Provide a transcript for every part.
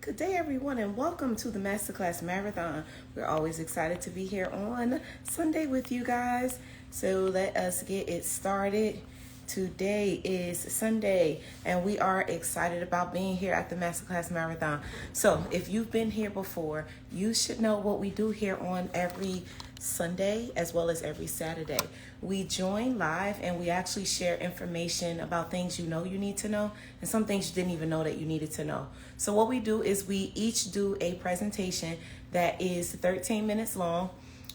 Good day, everyone, and welcome to the Masterclass Marathon. We're always excited to be here on Sunday with you guys. So let us get it started. Today is Sunday, and we are excited about being here at the Masterclass Marathon. So if you've been here before, you should know what we do here on every Sunday as well as every Saturday. We join live and we actually share information about things you know you need to know and some things you didn't even know that you needed to know. So what we do is we each do a presentation that is 13 minutes long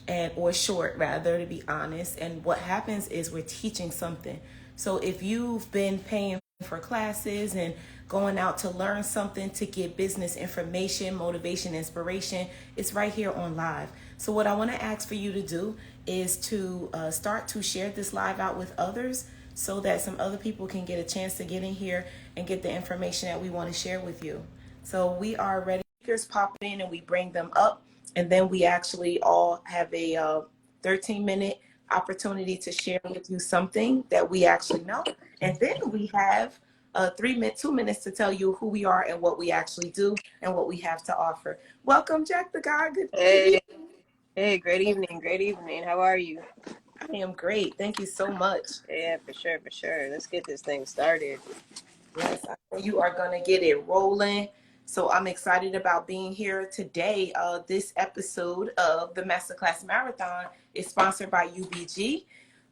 and or short rather, to be honest. And what happens is we're teaching something. So if you've been paying for classes and going out to learn something, to get business information, motivation, inspiration, it's right here on live. So what I want to ask for you to do is to start to share this live out with others so that some other people can get a chance to get in here and get the information that we want to share with you. So we are ready. Speakers pop in and we bring them up, and then we actually all have a 13-minute opportunity to share with you something that we actually know. And then we have 2 minutes to tell you who we are and what we actually do and what we have to offer. Welcome, Jack the God. Good Hey, evening. hey, great evening, great evening. How are you? I am great. Thank you so much. Yeah, for sure, for sure. Let's get this thing started. Yes, I know you are going to get it rolling. So I'm excited about being here today. This episode of the Masterclass Marathon is sponsored by UBG.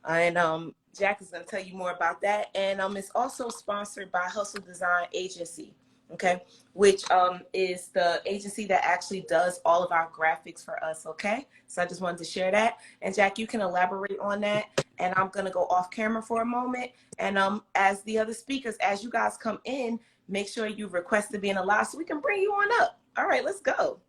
And Jack is going to tell you more about that. And it's also sponsored by Hustle Design Agency, okay, which is the agency that actually does all of our graphics for us, okay? So I just wanted to share that. And Jack, you can elaborate on that. And I'm going to go off camera for a moment. And as the other speakers, as you guys come in, make sure you request to be in a live so we can bring you on up. All right, let's go.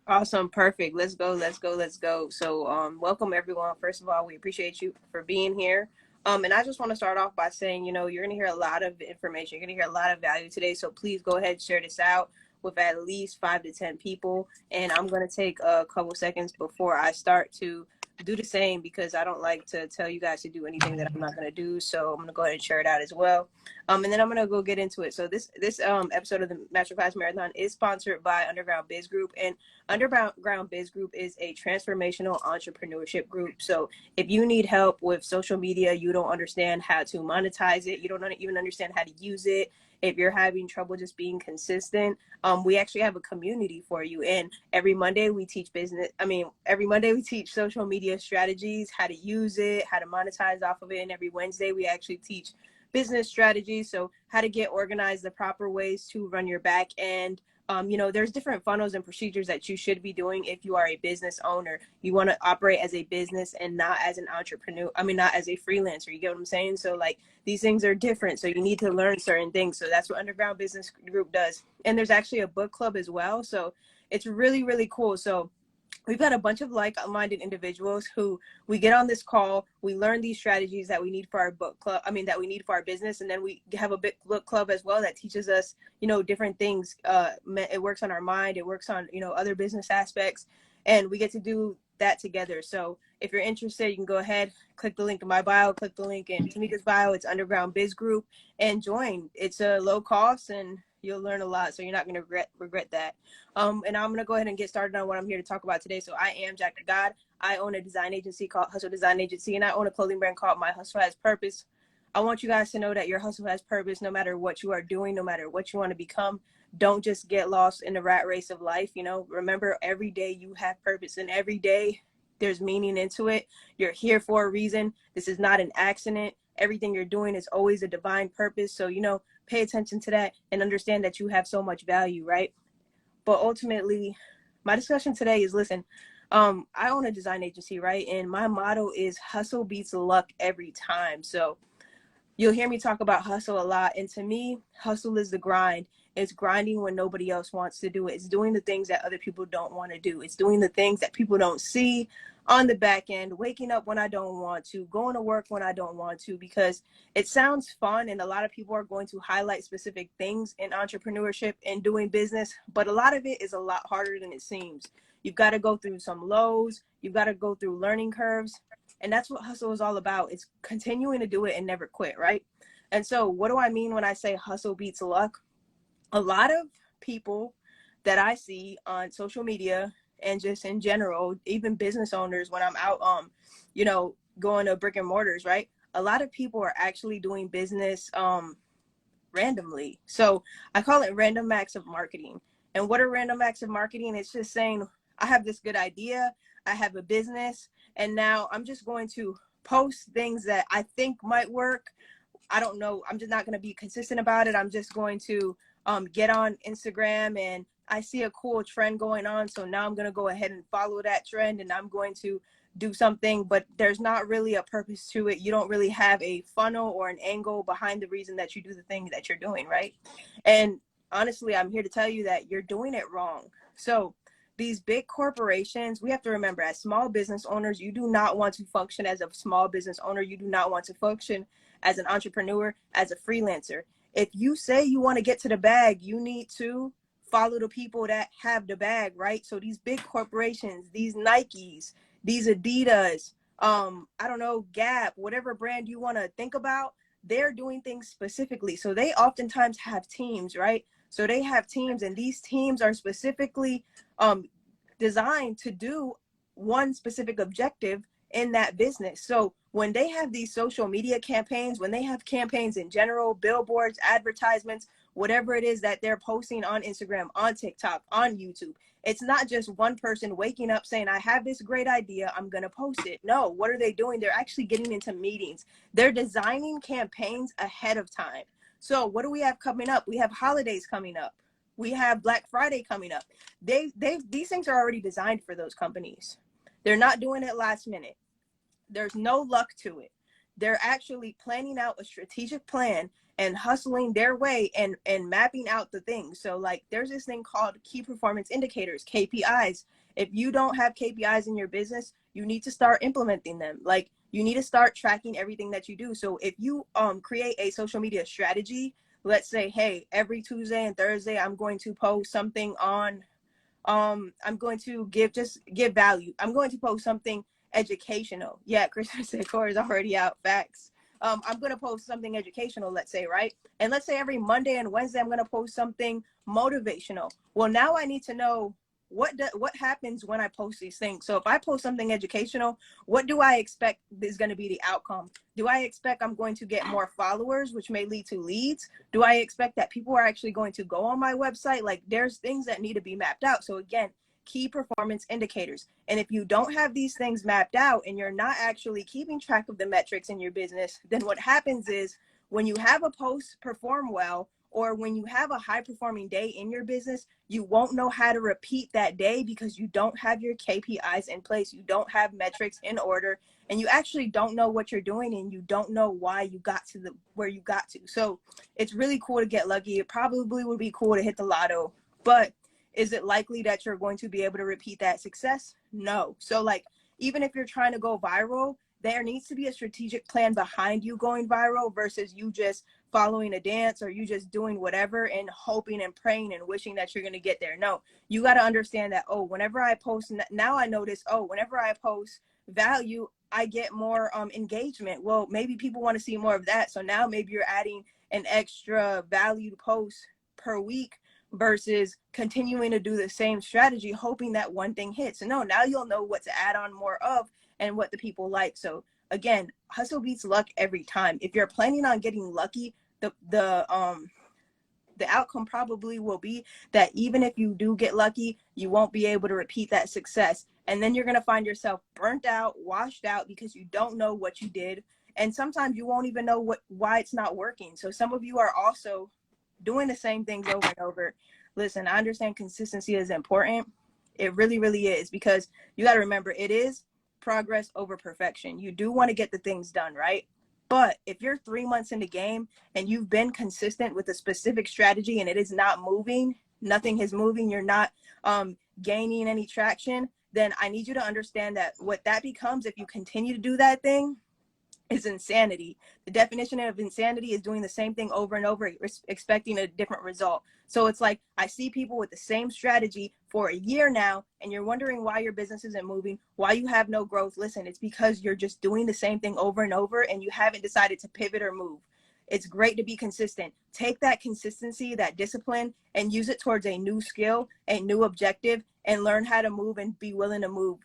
Awesome, perfect. Let's go, let's go, let's go. So, welcome everyone. First of all, we appreciate you for being here. And I just want to start off by saying, you're going to hear a lot of information. You're going to hear a lot of value today. So please go ahead and share this out with at least 5 to 10 people. And I'm going to take a couple seconds before I start to do the same because I don't like to tell you guys to do anything that I'm not going to do. So I'm going to go ahead and share it out as well. And then I'm going to go get into it. So this episode of the Masterclass Marathon is sponsored by Underground Biz Group. And Underground Biz Group is a transformational entrepreneurship group. So if you need help with social media, you don't understand how to monetize it, you don't even understand how to use it, if you're having trouble just being consistent, we actually have a community for you. And every Monday we teach social media strategies, how to use it, how to monetize off of it. And every Wednesday we actually teach business strategies. So how to get organized, the proper ways to run your back end. There's different funnels and procedures that you should be doing if you are a business owner. You want to operate as a business and not as an entrepreneur. Not as a freelancer. You get what I'm saying? So like these things are different. So you need to learn certain things. So that's what Underground Business Group does. And there's actually a book club as well. So it's really, really cool. So we've got a bunch of like-minded individuals who we get on this call, we learn these strategies that we need for our book club, that we need for our business, and then we have a book club as well that teaches us, different things. It works on our mind, it works on, other business aspects, and we get to do that together. So if you're interested, you can go ahead, click the link in my bio, click the link in Tamika's bio, it's Underground Biz Group, and join. It's a low cost and you'll learn a lot, so you're not going to regret that. And I'm going to go ahead and get started on what I'm here to talk about today. So I am Jack the God. I own a design agency called Hustle Design Agency, and I own a clothing brand called My Hustle Has Purpose. I want you guys to know that your hustle has purpose no matter what you are doing, no matter what you want to become. Don't just get lost in the rat race of life. Remember, every day you have purpose, and every day there's meaning into it. You're here for a reason. This is not an accident. Everything you're doing is always a divine purpose. So, pay attention to that and understand that you have so much value, right? But ultimately, my discussion today is, listen, I own a design agency, right? And my motto is hustle beats luck every time. So you'll hear me talk about hustle a lot. And to me, hustle is the grind. It's grinding when nobody else wants to do it. It's doing the things that other people don't want to do. It's doing the things that people don't see on the back end, waking up when I don't want to, going to work when I don't want to, because it sounds fun. And a lot of people are going to highlight specific things in entrepreneurship and doing business. But a lot of it is a lot harder than it seems. You've got to go through some lows. You've got to go through learning curves. And that's what hustle is all about. It's continuing to do it and never quit, right? And so what do I mean when I say hustle beats luck? A lot of people that I see on social media and just in general, even business owners, when I'm out, going to brick and mortars, right? A lot of people are actually doing business randomly. So I call it random acts of marketing. And what are random acts of marketing? It's just saying, I have this good idea, I have a business, and now I'm just going to post things that I think might work. I don't know. I'm just not going to be consistent about it. I'm just going to get on Instagram and I see a cool trend going on. So now I'm going to go ahead and follow that trend and I'm going to do something, but there's not really a purpose to it. You don't really have a funnel or an angle behind the reason that you do the thing that you're doing, right? And honestly, I'm here to tell you that you're doing it wrong. So these big corporations, we have to remember, as small business owners, you do not want to function as a small business owner. You do not want to function as an entrepreneur, as a freelancer. If you say you want to get to the bag, you need to follow the people that have the bag, right? So these big corporations, these Nikes, these Adidas, I don't know, Gap, whatever brand you want to think about, they're doing things specifically. So they oftentimes have teams, right? So they have teams, and these teams are specifically designed to do one specific objective in that business. So when they have these social media campaigns, when they have campaigns in general, billboards, advertisements, whatever it is that they're posting on Instagram, on TikTok, on YouTube, it's not just one person waking up saying, I have this great idea, I'm going to post it. No, what are they doing? They're actually getting into meetings. They're designing campaigns ahead of time. So what do we have coming up? We have holidays coming up. We have Black Friday coming up. These things are already designed for those companies. They're not doing it last minute. There's no luck to it. They're actually planning out a strategic plan and hustling their way and mapping out the things. So like there's this thing called key performance indicators, KPIs. If you don't have KPIs in your business, you need to start implementing them. Like you need to start tracking everything that you do. So if you create a social media strategy, let's say, hey, every Tuesday and Thursday, I'm going to post something on I'm going to give value. I'm going to post something educational. Yeah, Christmas decor is already out. Facts. I'm going to post something educational, let's say, right? And let's say every Monday and Wednesday, I'm going to post something motivational. Well, now I need to know what happens when I post these things. So if I post something educational, what do I expect is going to be the outcome? Do I expect I'm going to get more followers, which may lead to leads? Do I expect that people are actually going to go on my website? Like there's things that need to be mapped out. So again, key performance indicators. And if you don't have these things mapped out and you're not actually keeping track of the metrics in your business, then what happens is when you have a post perform well, or when you have a high performing day in your business, you won't know how to repeat that day because you don't have your KPIs in place. You don't have metrics in order, and you actually don't know what you're doing, and you don't know why you got to where you got to. So it's really cool to get lucky. It probably would be cool to hit the lotto, but is it likely that you're going to be able to repeat that success? No. So like, even if you're trying to go viral, there needs to be a strategic plan behind you going viral versus you just following a dance or you just doing whatever and hoping and praying and wishing that you're going to get there. No, you got to understand that, oh, whenever I post, now I notice, oh, whenever I post value, I get more engagement. Well, maybe people want to see more of that. So now maybe you're adding an extra valued post per week versus continuing to do the same strategy, hoping that one thing hits. So no, now you'll know what to add on more of and what the people like. So again, hustle beats luck every time. If you're planning on getting lucky, the outcome probably will be that even if you do get lucky, you won't be able to repeat that success. And then you're going to find yourself burnt out, washed out because you don't know what you did. And sometimes you won't even know why it's not working. So some of you are also doing the same things over and over. Listen, I understand consistency is important. It really, really is, because you got to remember, it is progress over perfection. You do want to get the things done, right? But if you're 3 months in the game and you've been consistent with a specific strategy and it is not moving, nothing is moving, you're not gaining any traction, then I need you to understand that what that becomes if you continue to do that thing is insanity. The definition of insanity is doing the same thing over and over, expecting a different result. So it's like, I see people with the same strategy for a year now, and you're wondering why your business isn't moving, why you have no growth. Listen, it's because you're just doing the same thing over and over, and you haven't decided to pivot or move. It's great to be consistent. Take that consistency, that discipline, and use it towards a new skill, a new objective, and learn how to move and be willing to move.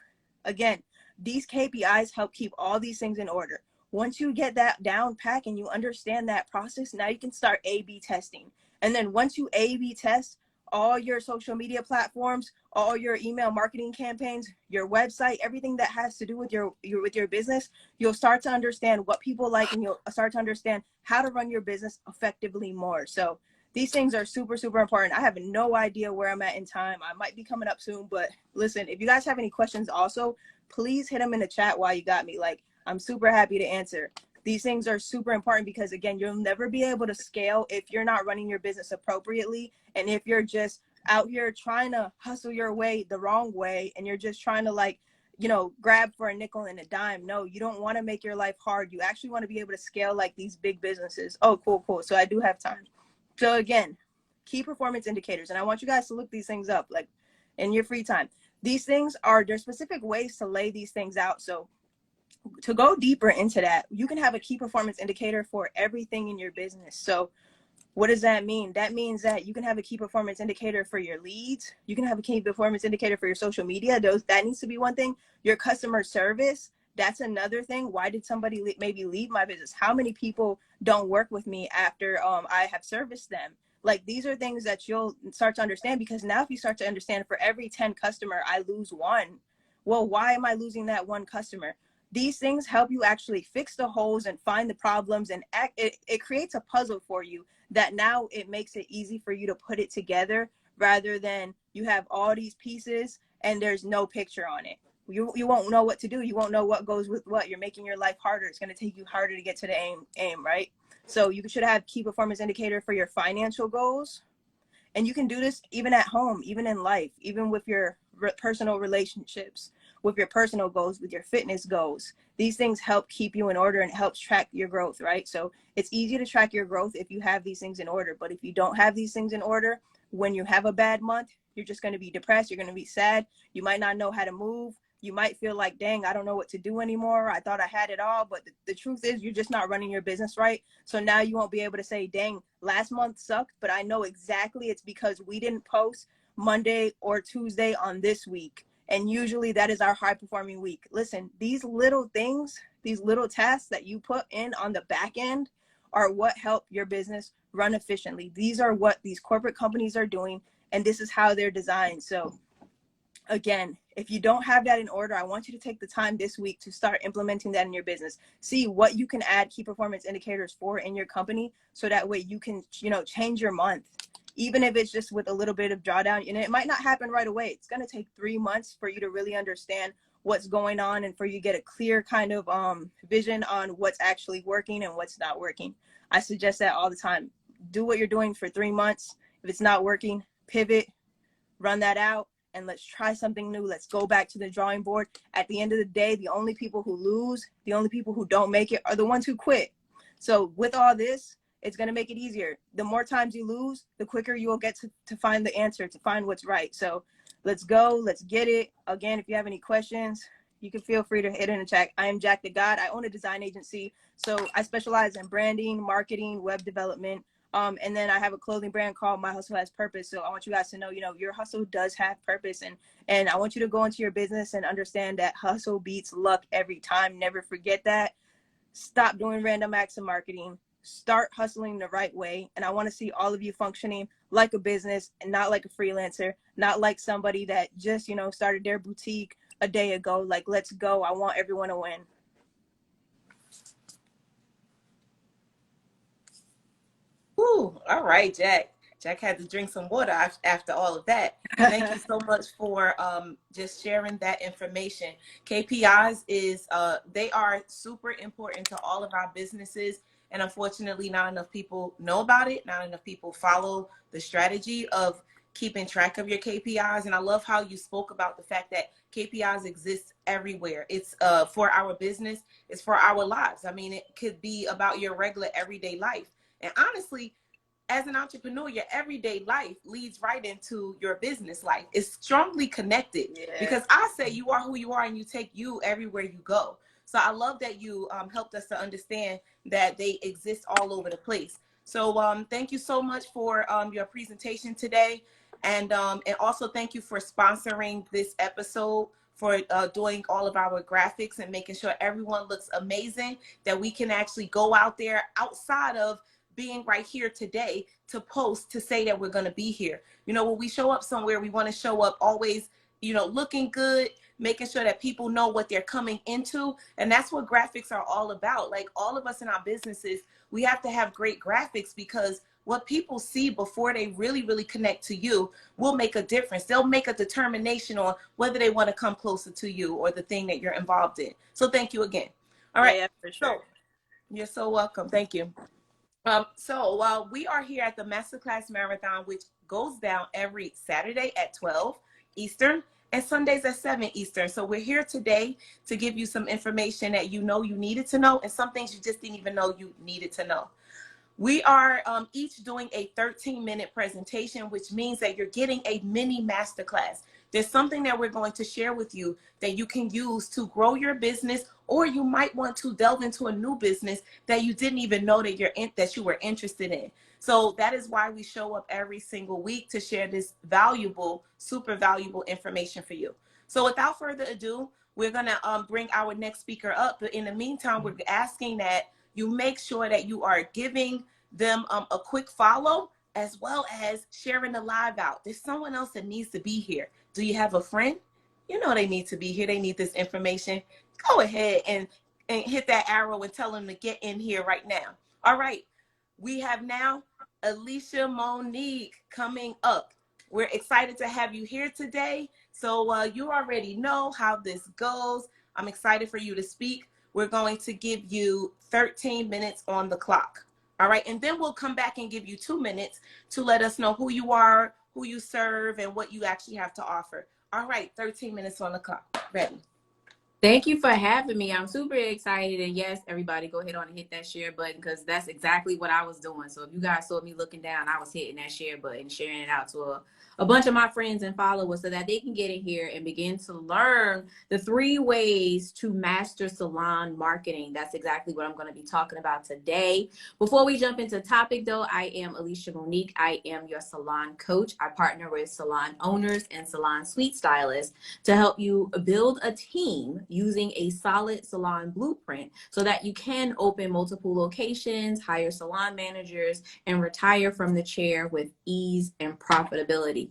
Again, these KPIs help keep all these things in order. Once you get that down pack and you understand that process, now you can start A/B testing. And then once you A/B test all your social media platforms, all your email marketing campaigns, your website, everything that has to do with your business, you'll start to understand what people like, and you'll start to understand how to run your business effectively more. So these things are super, super important. I have no idea where I'm at in time. I might be coming up soon, but listen, if you guys have any questions also, please hit them in the chat while you got me. Like, I'm super happy to answer. These things are super important because, again, you'll never be able to scale if you're not running your business appropriately. And if you're just out here trying to hustle your way the wrong way, and you're just trying to, like, you know, grab for a nickel and a dime. No, you don't want to make your life hard. You actually want to be able to scale like these big businesses. Oh, cool. So I do have time. So again, key performance indicators. And I want you guys to look these things up, like, in your free time. These things there's specific ways to lay these things out. So to go deeper into that, you can have a key performance indicator for everything in your business. So what does that mean? That means that you can have a key performance indicator for your leads. You can have a key performance indicator for your social media. That needs to be one thing. Your customer service, that's another thing. Why did somebody maybe leave my business? How many people don't work with me after I have serviced them? Like, these are things that you'll start to understand, because now if you start to understand, for every 10 customer, I lose one. Well, why am I losing that one customer? These things help you actually fix the holes and find the problems, and it creates a puzzle for you that now it makes it easy for you to put it together, rather than you have all these pieces and there's no picture on it. You won't know what to do. You won't know what goes with what. You're making your life harder. It's going to take you harder to get to the aim, right? So you should have key performance indicator for your financial goals. And you can do this even at home, even in life, even with your personal relationships, with your personal goals, with your fitness goals. These things help keep you in order and helps track your growth, right? So it's easy to track your growth if you have these things in order. But if you don't have these things in order, when you have a bad month, you're just going to be depressed. You're going to be sad. You might not know how to move. You might feel like, dang, I don't know what to do anymore. I thought I had it all. But the truth is, you're just not running your business right. So now you won't be able to say, dang, last month sucked, but I know exactly it's because we didn't post Monday or Tuesday on this week. And usually that is our high performing week. Listen, these little things, these little tasks that you put in on the back end are what help your business run efficiently. These are what these corporate companies are doing, and this is how they're designed. So again, if you don't have that in order, I want you to take the time this week to start implementing that in your business. See what you can add key performance indicators for in your company, so that way you can, change your month, even if it's just with a little bit of drawdown. And it might not happen right away. It's going to take 3 months for you to really understand what's going on, and for you to get a clear kind of vision on what's actually working and what's not working. I suggest that all the time. Do what you're doing for 3 months. If it's not working, pivot, run that out, and let's try something new. Let's go back to the drawing board. At the end of the day, the only people who lose, the only people who don't make it, are the ones who quit. So with all this, it's going to make it easier. The more times you lose, the quicker you will get to find the answer, to find what's right. So let's go. Let's get it. Again, if you have any questions, you can feel free to hit in the chat. I am Jack the God. I own a design agency. So I specialize in branding, marketing, web development. And then I have a clothing brand called My Hustle Has Purpose. So I want you guys to know, your hustle does have purpose. And I want you to go into your business and understand that hustle beats luck every time. Never forget that. Stop doing random acts of marketing. Start hustling the right way. And I want to see all of you functioning like a business and not like a freelancer, not like somebody that just, started their boutique a day ago. Like, let's go. I want everyone to win. Ooh, all right, Jack. Jack had to drink some water after all of that. Thank you so much for just sharing that information. KPIs they are super important to all of our businesses. And unfortunately, not enough people know about it. Not enough people follow the strategy of keeping track of your KPIs. And I love how you spoke about the fact that KPIs exist everywhere. It's for our business. It's for our lives. I mean, it could be about your regular everyday life. And honestly, as an entrepreneur, your everyday life leads right into your business life. It's strongly connected, because I say you are who you are and you take you everywhere you go. So I love that you helped us to understand that they exist all over the place. So thank you so much for your presentation today. And also thank you for sponsoring this episode, for doing all of our graphics and making sure everyone looks amazing, that we can actually go out there outside of being right here today to post to say that we're going to be here. You know, when we show up somewhere, we want to show up always, you know, looking good, making sure that people know what they're coming into. And that's what graphics are all about. Like, all of us in our businesses, we have to have great graphics, because what people see before they really connect to you will make a difference. They'll make a determination on whether they want to come closer to you or the thing that you're involved in. So thank you again. All right. Yeah, for sure. So you're so welcome. Thank you. So we are here at the Masterclass Marathon, which goes down every Saturday at 12 Eastern and Sundays at 7 Eastern. So we're here today to give you some information that you know you needed to know, and some things you just didn't even know you needed to know. We are each doing a 13-minute presentation, which means that you're getting a mini masterclass. There's something that we're going to share with you that you can use to grow your business, or you might want to delve into a new business that you didn't even know that you were interested in. So that is why we show up every single week to share this valuable, super valuable information for you. So without further ado, we're going to bring our next speaker up. But in the meantime, we're asking that you make sure that you are giving them a quick follow, as well as sharing the live out. There's someone else that needs to be here. Do you have a friend? You know they need to be here. They need this information. Go ahead and hit that arrow and tell them to get in here right now. All right. We have now Alicia Monique coming up. We're excited to have you here today. So you already know how this goes. I'm excited for you to speak. We're going to give you 13 minutes on the clock. All right. And then we'll come back and give you 2 minutes to let us know who you are, who you serve, and what you actually have to offer. All right. 13 minutes on the clock. Ready? Thank you for having me. I'm super excited. And yes, everybody go ahead on and hit that share button, because that's exactly what I was doing. So if you guys saw me looking down, I was hitting that share button, sharing it out to a bunch of my friends and followers so that they can get in here and begin to learn the 3 ways to master salon marketing. That's exactly what I'm going to be talking about today. Before we jump into the topic, though, I am Alicia Monique. I am your salon coach. I partner with salon owners and salon suite stylists to help you build a team using a solid salon blueprint so that you can open multiple locations, hire salon managers, and retire from the chair with ease and profitability.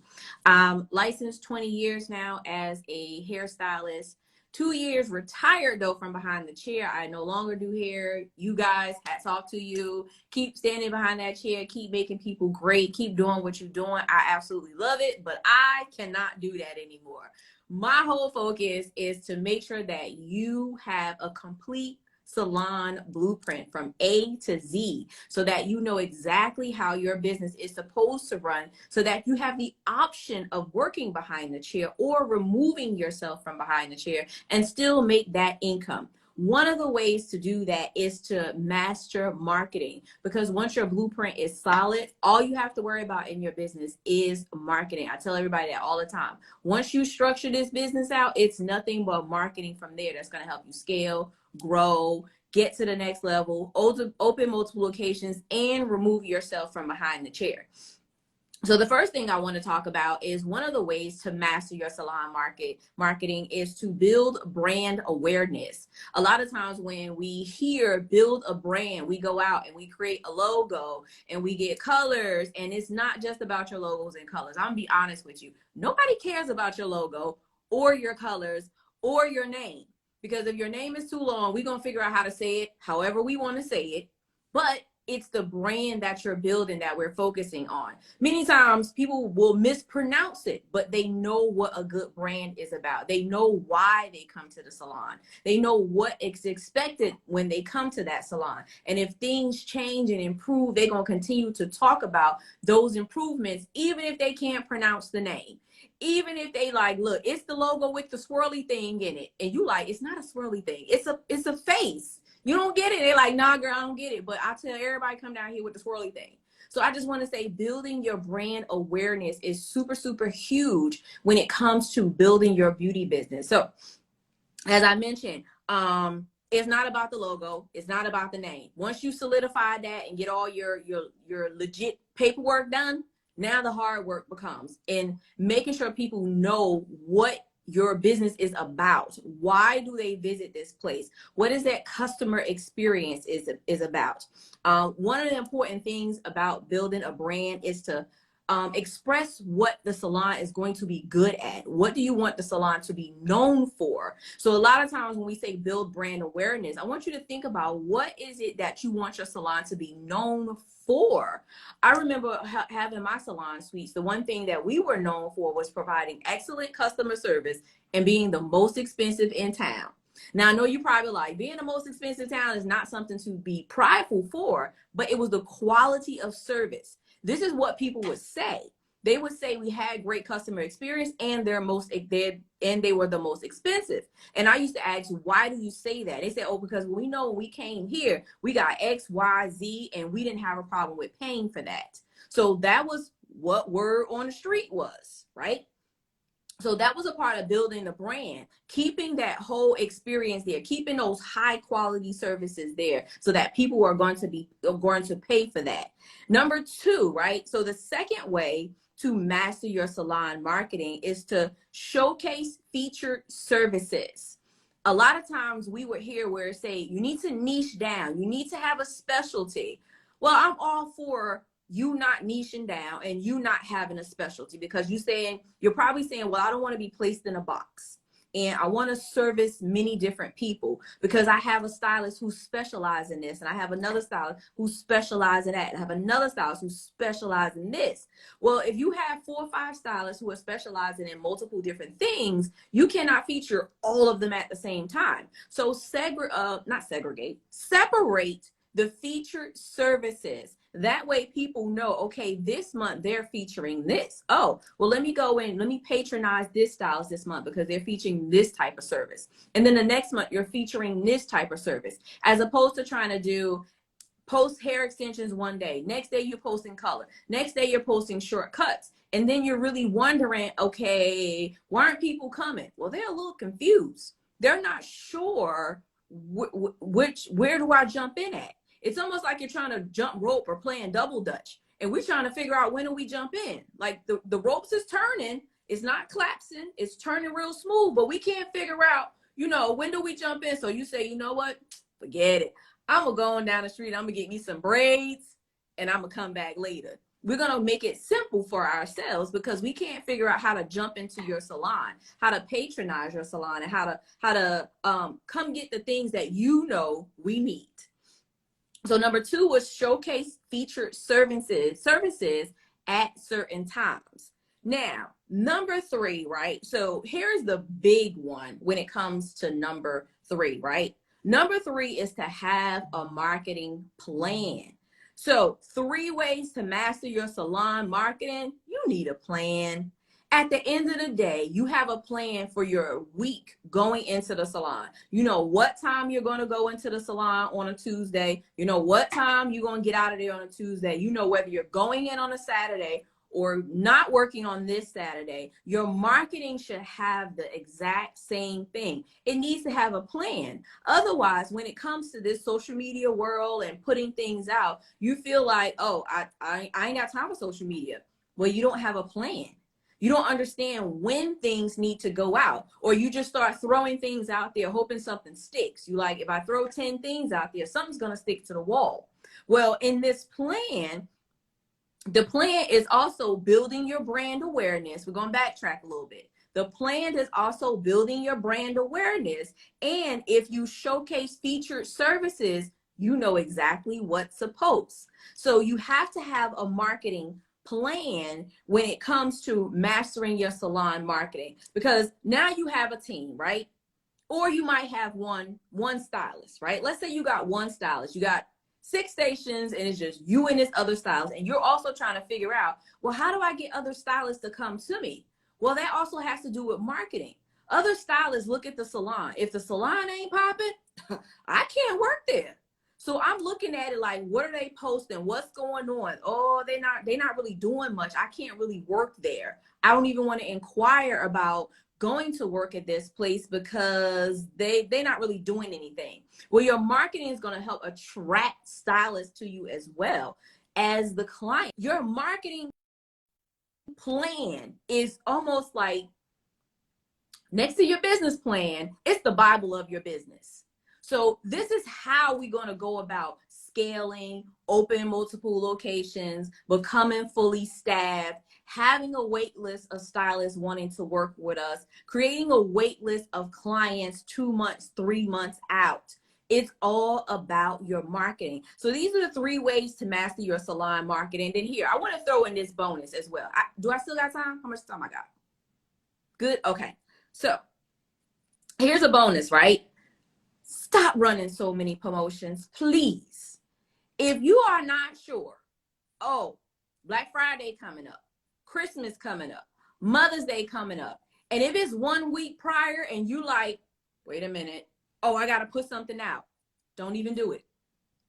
I'm licensed 20 years now as a hairstylist. 2 years retired, though, from behind the chair. I no longer do hair. You guys, hats off to you. Keep standing behind that chair. Keep making people great. Keep doing what you're doing. I absolutely love it, but I cannot do that anymore. My whole focus is to make sure that you have a complete salon blueprint from A to Z, so that you know exactly how your business is supposed to run, so that you have the option of working behind the chair or removing yourself from behind the chair and still make that income. One of the ways to do that is to master marketing, because once your blueprint is solid, all you have to worry about in your business is marketing. I tell everybody that all the time. Once you structure this business out, it's nothing but marketing from there that's going to help you scale, grow, get to the next level, open multiple locations, and remove yourself from behind the chair. So the first thing I want to talk about is one of the ways to master your salon marketing is to build brand awareness. A lot of times when we hear build a brand, we go out and we create a logo and we get colors, and it's not just about your logos and colors. I'm gonna be honest with you. Nobody cares about your logo or your colors or your name, because if your name is too long, we're gonna figure out how to say it however we want to say it. But it's the brand that you're building that we're focusing on. Many times people will mispronounce it, but they know what a good brand is about. They know why they come to the salon. They know what is expected when they come to that salon. And if things change and improve, they're going to continue to talk about those improvements, even if they can't pronounce the name. Even if they like, look, it's the logo with the swirly thing in it. And you like, it's not a swirly thing. It's a face. You don't get it. They're like, nah, girl, I don't get it. But I tell everybody, come down here with the swirly thing. So I just want to say building your brand awareness is super, super huge when it comes to building your beauty business. So as I mentioned, It's not about the logo. It's not about the name. Once you solidify that and get all your legit paperwork done, now the hard work becomes in making sure people know what your business is about. Why do they visit this place? What is that customer experience is about? One of the important things about building a brand is to express what the salon is going to be good at. What do you want the salon to be known for? So a lot of times when we say build brand awareness, I want you to think about what is it that you want your salon to be known for. I remember having my salon suites. The one thing that we were known for was providing excellent customer service and being the most expensive in town. Now, I know you probably like being the most expensive town is not something to be prideful for, but it was the quality of service. This is what people would say. They would say we had great customer experience and they were the most expensive. And I used to ask, why do you say that? They said, oh, because we know when we came here, we got X, Y, Z, and we didn't have a problem with paying for that. So that was what word on the street was, right? So that was a part of building the brand, keeping that whole experience there, keeping those high quality services there so that people are going to pay for that. Number two, right? So the second way to master your salon marketing is to showcase featured services. A lot of times we would hear where it say, you need to niche down, you need to have a specialty. Well, I'm all for you not niching down and you not having a specialty, because you're probably saying, well, I don't want to be placed in a box and I want to service many different people because I have a stylist who specializes in this and I have another stylist who specializes in that and I have another stylist who specializes in this. Well, if you have 4 or 5 stylists who are specializing in multiple different things, you cannot feature all of them at the same time. So separate the featured services. That way people know, okay, this month they're featuring this. Oh, well, let me go in, let me patronize this stylist this month because they're featuring this type of service. And then the next month you're featuring this type of service, as opposed to trying to post hair extensions one day. Next day you're posting color. Next day you're posting shortcuts. And then you're really wondering, okay, why aren't people coming? Well, they're a little confused. They're not sure where do I jump in at? It's almost like you're trying to jump rope or playing double dutch. And we're trying to figure out when do we jump in. Like the ropes is turning. It's not collapsing. It's turning real smooth. But we can't figure out, when do we jump in? So you say, you know what? Forget it. I'm going to go on down the street. I'm going to get me some braids and I'm going to come back later. We're going to make it simple for ourselves because we can't figure out how to jump into your salon, how to patronize your salon, and how to come get the things that we need. So number 2 was showcase featured services at certain times. Now, number 3, right? So here's the big one when it comes to number 3, right? Number 3 is to have a marketing plan. So 3 ways to master your salon marketing. You need a plan. At the end of the day, you have a plan for your week going into the salon. You know what time you're going to go into the salon on a Tuesday. You know what time you're going to get out of there on a Tuesday. You know whether you're going in on a Saturday or not working on this Saturday. Your marketing should have the exact same thing. It needs to have a plan. Otherwise, when it comes to this social media world and putting things out, you feel like, oh, I ain't got time for social media. Well, you don't have a plan. You don't understand when things need to go out, or you just start throwing things out there, hoping something sticks. You like, if I throw 10 things out there, something's going to stick to the wall. Well, in this plan, the plan is also building your brand awareness. We're going to backtrack a little bit. The plan is also building your brand awareness. And if you showcase featured services, you know exactly what's supposed. So you have to have a marketing plan when it comes to mastering your salon marketing, because now you have a team, right? Or you might have one stylist, right? Let's say you got one stylist, you got 6 stations and it's just you and this other stylist, and you're also trying to figure out, well, how do I get other stylists to come to me? Well, that also has to do with marketing. Other stylists look at the salon. If the salon ain't popping, I can't work there. So I'm looking at it like, what are they posting? What's going on? Oh, they're not really doing much. I can't really work there. I don't even want to inquire about going to work at this place because they're not really doing anything. Well, your marketing is going to help attract stylists to you as well as the client. Your marketing plan is almost like next to your business plan, it's the Bible of your business. So this is how we're going to go about scaling, open multiple locations, becoming fully staffed, having a wait list of stylists wanting to work with us, creating a wait list of clients 2 months, 3 months out. It's all about your marketing. So these are the 3 ways to master your salon marketing. Then here, I want to throw in this bonus as well. Do I still got time? How much time I got? Good. Okay. So here's a bonus, right? Stop running so many promotions, please. If you are not sure, oh, Black Friday coming up, Christmas coming up, Mother's Day coming up, and if it's 1 week prior and you like, wait a minute, oh, I got to put something out. Don't even do it.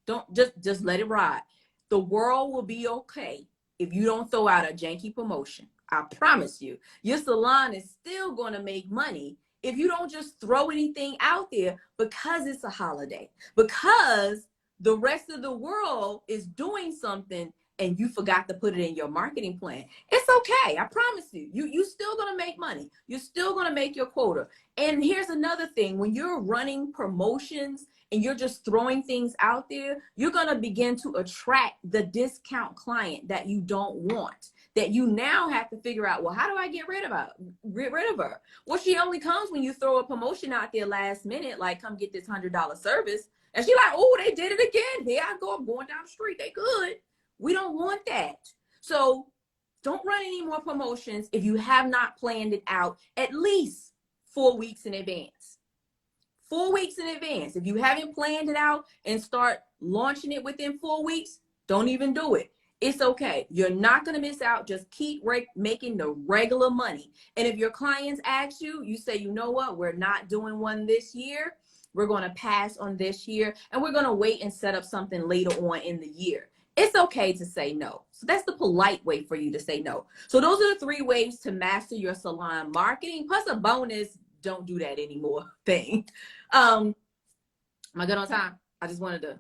Don't just let it ride. The world will be okay if you don't throw out a janky promotion. I promise you, your salon is still going to make money if you don't just throw anything out there because it's a holiday, because the rest of the world is doing something and you forgot to put it in your marketing plan. It's okay. I promise you, you're still going to make money. You're still going to make your quota. And here's another thing. When you're running promotions and you're just throwing things out there, you're going to begin to attract the discount client that you don't want, that you now have to figure out, well, how do I get rid of her? Well, she only comes when you throw a promotion out there last minute, like come get this $100 service. And she's like, oh, they did it again. Here I go. I'm going down the street. They good. We don't want that. So don't run any more promotions if you have not planned it out at least 4 weeks in advance. 4 weeks in advance. If you haven't planned it out and start launching it within 4 weeks, don't even do it. It's okay. You're not going to miss out. Just keep making the regular money. And if your clients ask you, you say, you know what? We're not doing one this year. We're going to pass on this year. And we're going to wait and set up something later on in the year. It's okay to say no. So that's the polite way for you to say no. So those are the 3 ways to master your salon marketing. Plus a bonus, don't do that anymore thing. Am I good on time? I just wanted to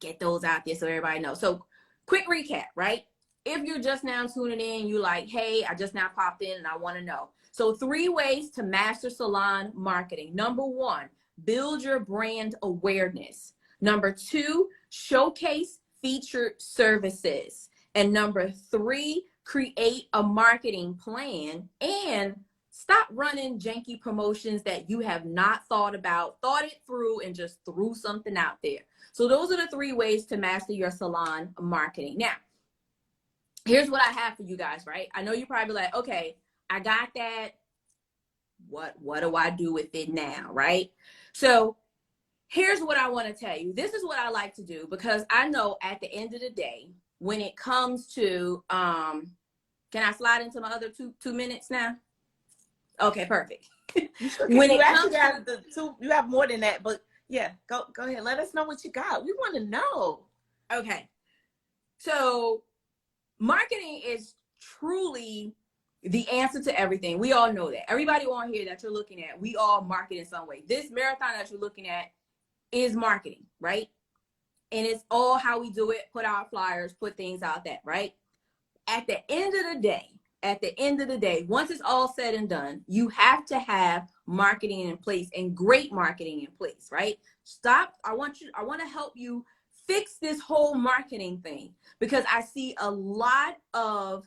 get those out there so everybody knows. So quick recap, right? If you're just now tuning in, you like, hey, I just now popped in and I want to know. So 3 ways to master salon marketing. Number 1, build your brand awareness. Number 2, showcase featured services. And number 3, create a marketing plan and stop running janky promotions that you have not thought it through and just threw something out there. So those are the 3 ways to master your salon marketing. Now, here's what I have for you guys, right? I know you're probably like, okay, I got that. What do I do with it now, right? So here's what I want to tell you. This is what I like to do because I know at the end of the day, when it comes to, can I slide into my other two minutes now? Okay, perfect. When you actually have the 2, you have more than that, but yeah, go ahead. Let us know what you got. We want to know. Okay. So marketing is truly the answer to everything. We all know that. Everybody on here that you're looking at, we all market in some way. This marathon that you're looking at is marketing, right? And it's all how we do it, put out flyers, put things out there, right? At the end of the day, once it's all said and done, you have to have marketing in place and great marketing in place, right? I want to help you fix this whole marketing thing because I see a lot of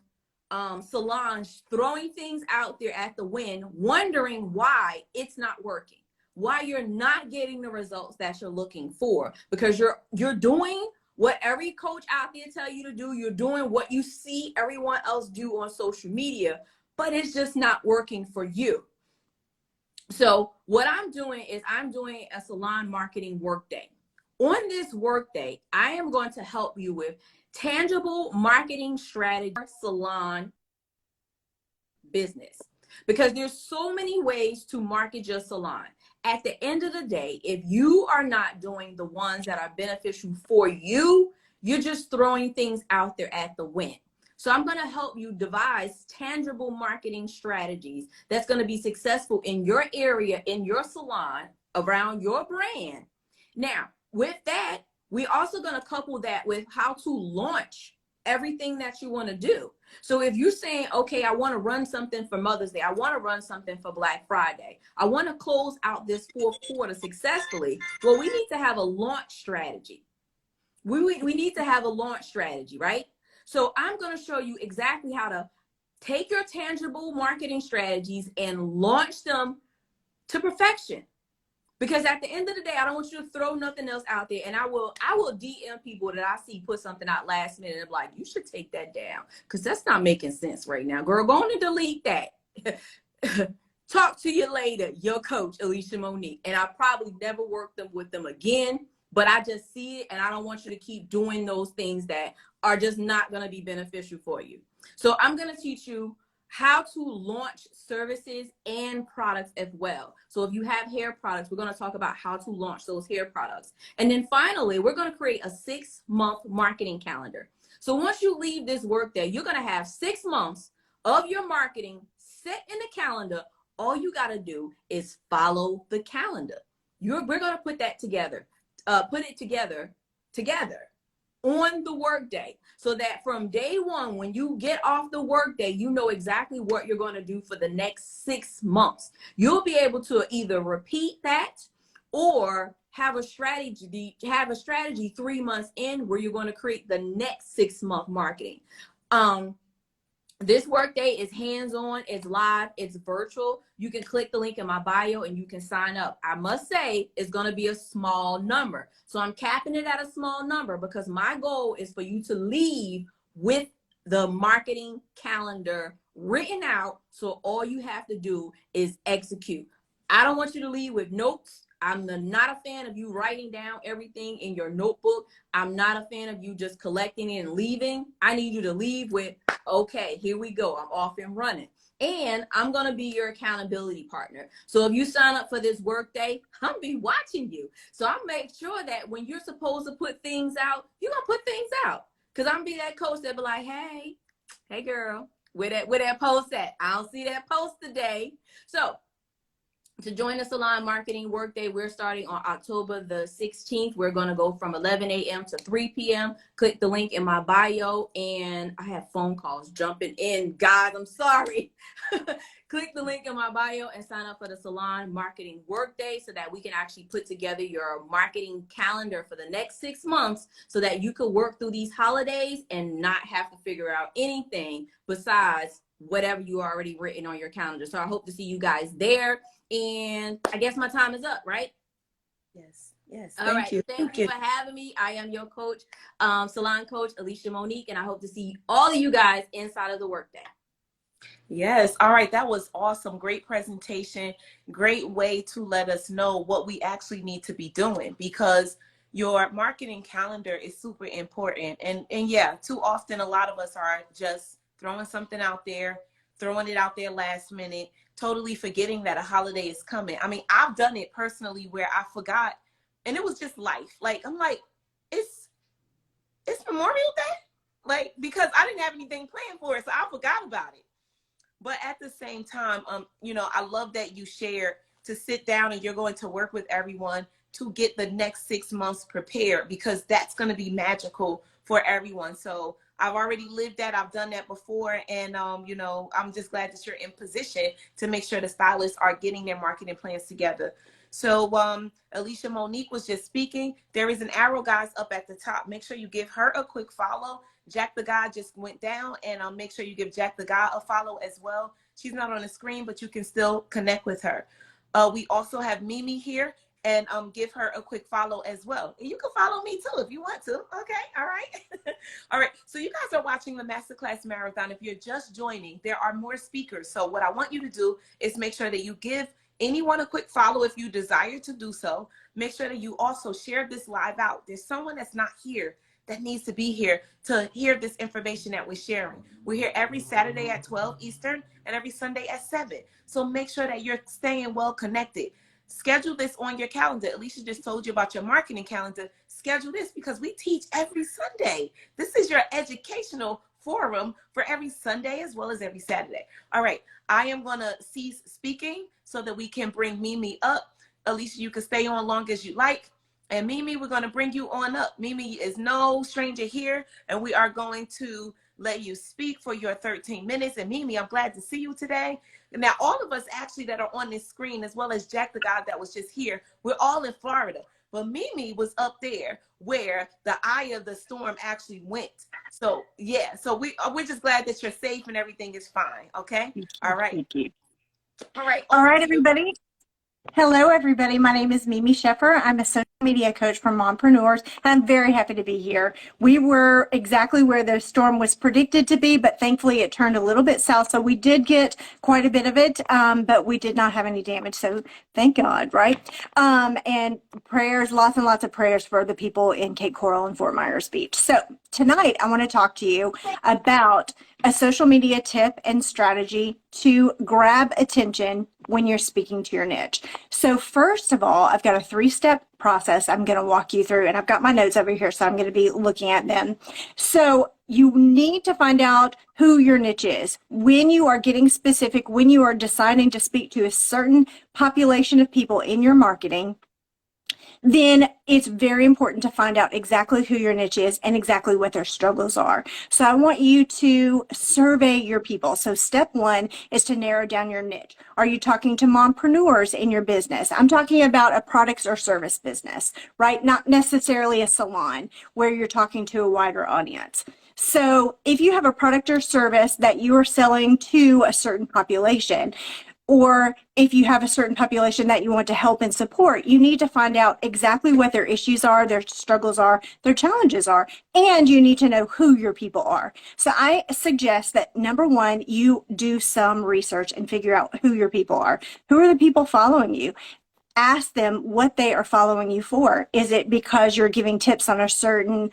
salons throwing things out there at the wind, wondering why it's not working, why you're not getting the results that you're looking for, because you're doing what every coach out there tell you to do. You're doing what you see everyone else do on social media, but it's just not working for you. So what I'm doing is I'm doing a salon marketing workday. On this workday, I am going to help you with tangible marketing strategy for salon business, because there's so many ways to market your salon. At the end of the day, if you are not doing the ones that are beneficial for you, you're just throwing things out there at the wind. So I'm going to help you devise tangible marketing strategies that's going to be successful in your area, in your salon, around your brand. Now, with that, we're also going to couple that with how to launch everything that you want to do. So if you're saying, okay, I want to run something for Mother's Day, I want to run something for Black Friday, I want to close out this fourth quarter successfully, well, we need to have a launch strategy. We need to have a launch strategy, right? So I'm going to show you exactly how to take your tangible marketing strategies and launch them to perfection. Because at the end of the day, I don't want you to throw nothing else out there. And I will DM people that I see put something out last minute and be like, you should take that down because that's not making sense right now. Girl, go on and delete that. Talk to you later, your coach, Alicia Monique. And I probably never work with them again, but I just see it and I don't want you to keep doing those things that are just not going to be beneficial for you. So I'm going to teach you how to launch services and products as well. So if you have hair products, we're going to talk about how to launch those hair products. And then finally, we're going to create a 6-month marketing calendar. So once you leave this workday, you're going to have 6 months of your marketing set in the calendar. All you got to do is follow the calendar. We're going to put that together, put it together on the workday, so that from day one, when you get off the workday, you know exactly what you're going to do for the next 6 months. You'll be able to either repeat that or have a strategy 3 months in where you're going to create the next 6-month marketing. This workday is hands-on, it's live, it's virtual. You can click the link in my bio and you can sign up. I must say it's going to be a small number. So I'm capping it at a small number because my goal is for you to leave with the marketing calendar written out. So all you have to do is execute. I don't want you to leave with notes. I'm not a fan of you writing down everything in your notebook. I'm not a fan of you just collecting it and leaving. I need you to leave with, okay, here we go. I'm off and running. And I'm going to be your accountability partner. So if you sign up for this workday, I'll be watching you. So I'll make sure that when you're supposed to put things out, you're going to put things out. Because I'm going to be that coach that be like, hey girl, where that post at? I don't see that post today. So to join the Salon Marketing Workday, we're starting on October the 16th. We're going to go from 11 a.m. to 3 p.m. Click the link in my bio, and I have phone calls jumping in. Guys, I'm sorry. Click the link in my bio and sign up for the Salon Marketing Workday so that we can actually put together your marketing calendar for the next 6 months so that you could work through these holidays and not have to figure out anything besides whatever you already written on your calendar. So I hope to see you guys there. And I guess my time is up, right? Yes. All right. Thank you for having me. I am your coach, salon coach, Alicia Monique, and I hope to see all of you guys inside of the workday. Yes. All right. That was awesome. Great presentation. Great way to let us know what we actually need to be doing, because your marketing calendar is super important. And yeah, too often a lot of us are just throwing something out there, throwing it out there last minute, totally forgetting that a holiday is coming. I mean, I've done it personally where I forgot, and it was just life. Like, I'm like, it's Memorial Day? Like, because I didn't have anything planned for it, so I forgot about it. But at the same time, I love that you shared to sit down and you're going to work with everyone to get the next 6 months prepared, because that's going to be magical for everyone. So I've already lived that. I've done that before. And, I'm just glad that you're in position to make sure the stylists are getting their marketing plans together. So Alicia Monique was just speaking. There is an arrow, guys, up at the top. Make sure you give her a quick follow. Jack the Guy just went down, and make sure you give Jack the Guy a follow as well. She's not on the screen, but you can still connect with her. We also have Mimi here, and give her a quick follow as well. And you can follow me too if you want to. Okay, all right. All right, so you guys are watching the Masterclass Marathon. If you're just joining, there are more speakers. So what I want you to do is make sure that you give anyone a quick follow if you desire to do so. Make sure that you also share this live out. There's someone that's not here that needs to be here to hear this information that we're sharing. We're here every Saturday at 12 Eastern and every Sunday at 7. So make sure that you're staying well connected. Schedule this on your calendar. Alicia just told you about your marketing calendar. Schedule this because we teach every Sunday. This is your educational forum for every Sunday as well as every Saturday. All right, I am going to cease speaking so that we can bring Mimi up. Alicia, you can stay on long as you like. And Mimi, we're going to bring you on up. Mimi is no stranger here, and we are going to let you speak for your 13 minutes. And Mimi, I'm glad to see you today. Now, all of us actually that are on this screen, as well as Jack, the guy that was just here, we're all in Florida. But Mimi was up there where the eye of the storm actually went. So, yeah, so we're just glad that you're safe and everything is fine, okay? All right. Thank you. All right. All right, everybody. Hello, everybody. My name is Mimi Sheffer. I'm a social media coach for mompreneurs, and I'm very happy to be here. We were exactly where the storm was predicted to be, but thankfully it turned a little bit south, so we did get quite a bit of it, but we did not have any damage, so thank God, right? And prayers, lots and lots of prayers for the people in Cape Coral and Fort Myers Beach. So tonight I want to talk to you about a social media tip and strategy to grab attention when you're speaking to your niche. So first of all, I've got a 3-step process I'm going to walk you through, and I've got my notes over here, so I'm going to be looking at them. So you need to find out who your niche is. When you are getting specific, when you are deciding to speak to a certain population of people in your marketing, then it's very important to find out exactly who your niche is and exactly what their struggles are. So I want you to survey your people. So step 1 is to narrow down your niche. Are you talking to mompreneurs in your business? I'm talking about a products or service business, right? Not necessarily a salon where you're talking to a wider audience. So if you have a product or service that you are selling to a certain population, or if you have a certain population that you want to help and support, you need to find out exactly what their issues are, their struggles are, their challenges are, and you need to know who your people are. So I suggest that number 1, you do some research and figure out who your people are. Who are the people following you? Ask them what they are following you for. Is it because you're giving tips on a certain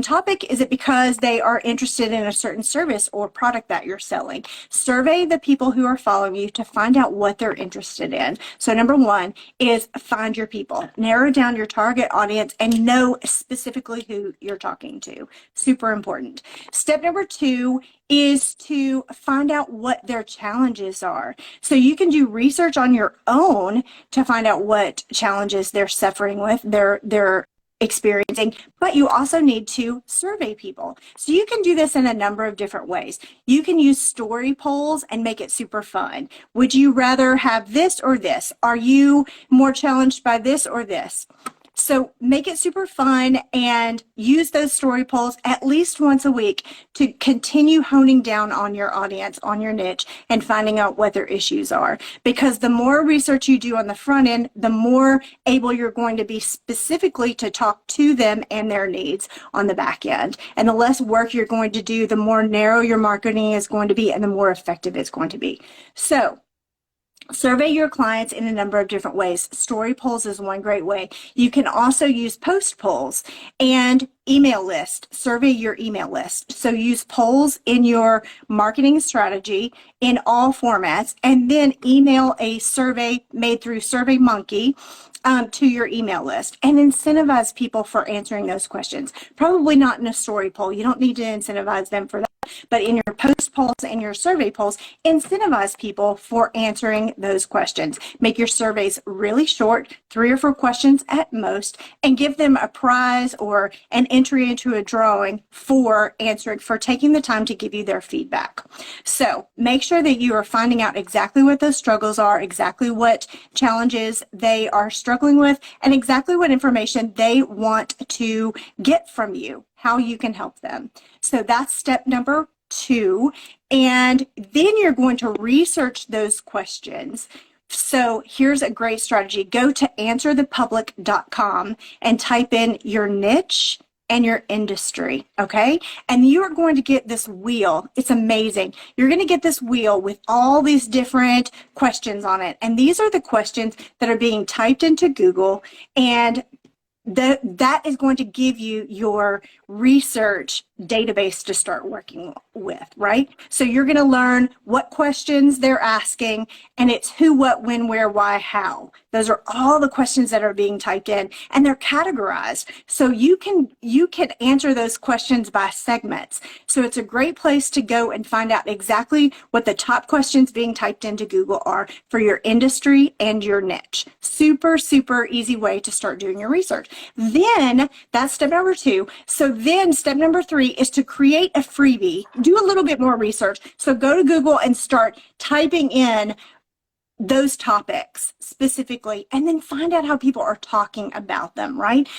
topic? Is it because they are interested in a certain service or product that you're selling? Survey the people who are following you to find out what they're interested in. So number 1 is find your people. Narrow down your target audience and know specifically who you're talking to. Super important. Step number 2 is to find out what their challenges are. So you can do research on your own to find out what challenges they're suffering with, they're experiencing, but you also need to survey people. So you can do this in a number of different ways. You can use story polls and make it super fun. Would you rather have this or this? Are you more challenged by this or this? So make it super fun and use those story polls at least once a week to continue honing down on your audience, on your niche, and finding out what their issues are. Because the more research you do on the front end, the more able you're going to be specifically to talk to them and their needs on the back end. And the less work you're going to do, the more narrow your marketing is going to be and the more effective it's going to be. So survey your clients in a number of different ways. Story polls is one great way. You can also use post polls and email list. Survey your email list. So use polls in your marketing strategy in all formats, and then email a survey made through SurveyMonkey to your email list, and incentivize people for answering those questions. Probably not in a story poll. You don't need to incentivize them for that. But in your post polls and your survey polls, incentivize people for answering those questions. Make your surveys really short, 3 or 4 questions at most, and give them a prize or an entry into a drawing for taking the time to give you their feedback. So make sure that you are finding out exactly what those struggles are, exactly what challenges they are struggling with, and exactly what information they want to get from you, how you can help them. So that's step number 2. And then you're going to research those questions. So here's a great strategy. Go to answerthepublic.com and type in your niche and your industry, okay? And you are going to get this wheel. It's amazing. You're going to get this wheel with all these different questions on it. And these are the questions that are being typed into Google, and that is going to give you your research database to start working with, right? So you're going to learn what questions they're asking, and it's who, what, when, where, why, how. Those are all the questions that are being typed in, and they're categorized. So you can answer those questions by segments. So it's a great place to go and find out exactly what the top questions being typed into Google are for your industry and your niche. Super, super easy way to start doing your research. Then that's step number 2. So then step number 3 is to create a freebie. Do a little bit more research. So go to Google and start typing in those topics specifically, and then find out how people are talking about them, right?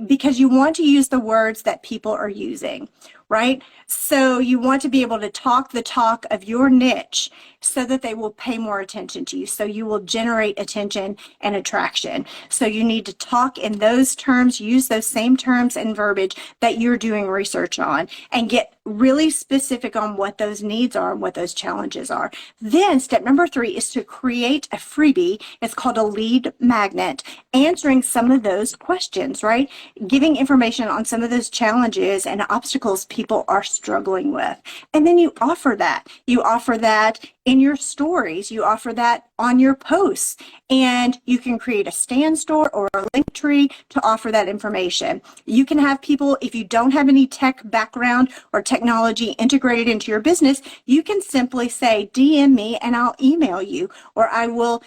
Because you want to use the words that people are using, right? So you want to be able to talk the talk of your niche so that they will pay more attention to you. So you will generate attention and attraction. So you need to talk in those terms, use those same terms and verbiage that you're doing research on, and get really specific on what those needs are and what those challenges are. Then step number 3 is to create a freebie. It's called a lead magnet, answering some of those questions, right? Giving information on some of those challenges and obstacles people are struggling with. And then you offer that. You offer that in your stories. You offer that on your posts. And you can create a stand store or a link tree to offer that information. You can have people, if you don't have any tech background or technology integrated into your business, you can simply say, DM me and I'll email you, or I will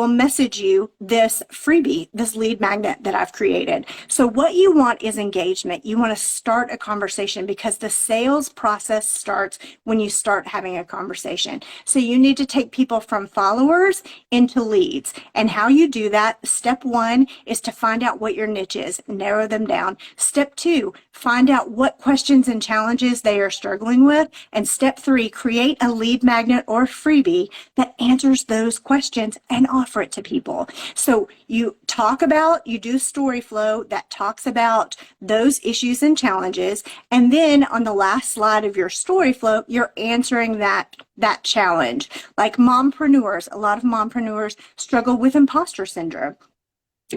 message you this freebie, this lead magnet that I've created. So what you want is engagement. You want to start a conversation, because the sales process starts when you start having a conversation. So you need to take people from followers into leads. And how you do that, step 1 is to find out what your niche is, narrow them down. Step 2, find out what questions and challenges they are struggling with. And step 3, create a lead magnet or freebie that answers those questions and offer it to people. So you do story flow that talks about those issues and challenges. And then on the last slide of your story flow, you're answering that challenge. Like mompreneurs, a lot of mompreneurs struggle with imposter syndrome.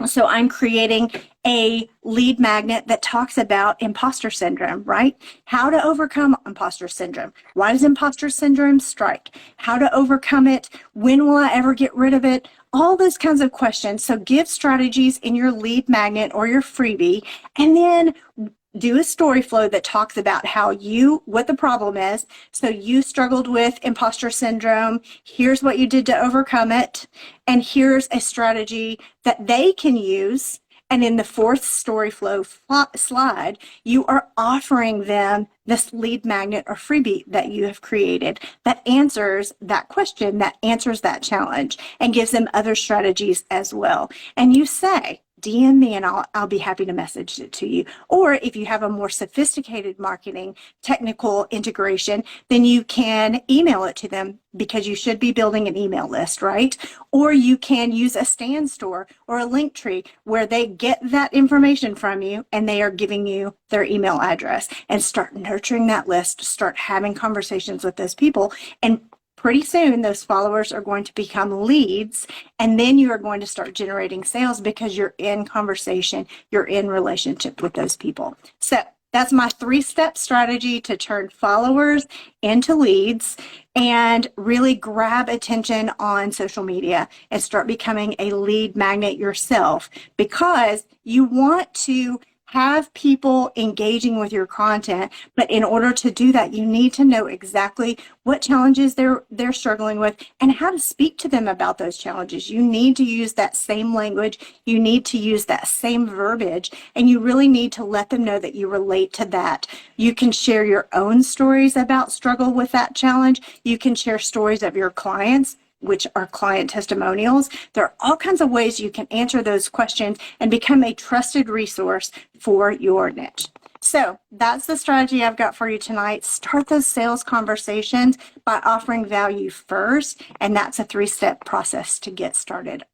So I'm creating a lead magnet that talks about imposter syndrome, right? How to overcome imposter syndrome. Why does imposter syndrome strike? How to overcome it? When will I ever get rid of it? All those kinds of questions. So give strategies in your lead magnet or your freebie, and then do a story flow that talks about what the problem is. So you struggled with imposter syndrome. Here's what you did to overcome it. And here's a strategy that they can use. And in the 4th story flow slide, you are offering them this lead magnet or freebie that you have created that answers that question, that answers that challenge, and gives them other strategies as well. And you say, DM me and I'll be happy to message it to you. Or if you have a more sophisticated marketing technical integration, then you can email it to them, because you should be building an email list, right? Or you can use a stand store or a link tree where they get that information from you and they are giving you their email address, and start nurturing that list, start having conversations with those people. And pretty soon those followers are going to become leads, and then you are going to start generating sales because you're in conversation, you're in relationship with those people. So that's my 3-step strategy to turn followers into leads and really grab attention on social media and start becoming a lead magnet yourself, because you want to have people engaging with your content. But in order to do that, you need to know exactly what challenges they're struggling with and how to speak to them about those challenges. You need to use that same language. You need to use that same verbiage, and you really need to let them know that you relate to that. You can share your own stories about struggle with that challenge. You can share stories of your clients, which are client testimonials. There are all kinds of ways you can answer those questions and become a trusted resource for your niche. So that's the strategy I've got for you tonight. Start those sales conversations by offering value first, and that's a 3-step process to get started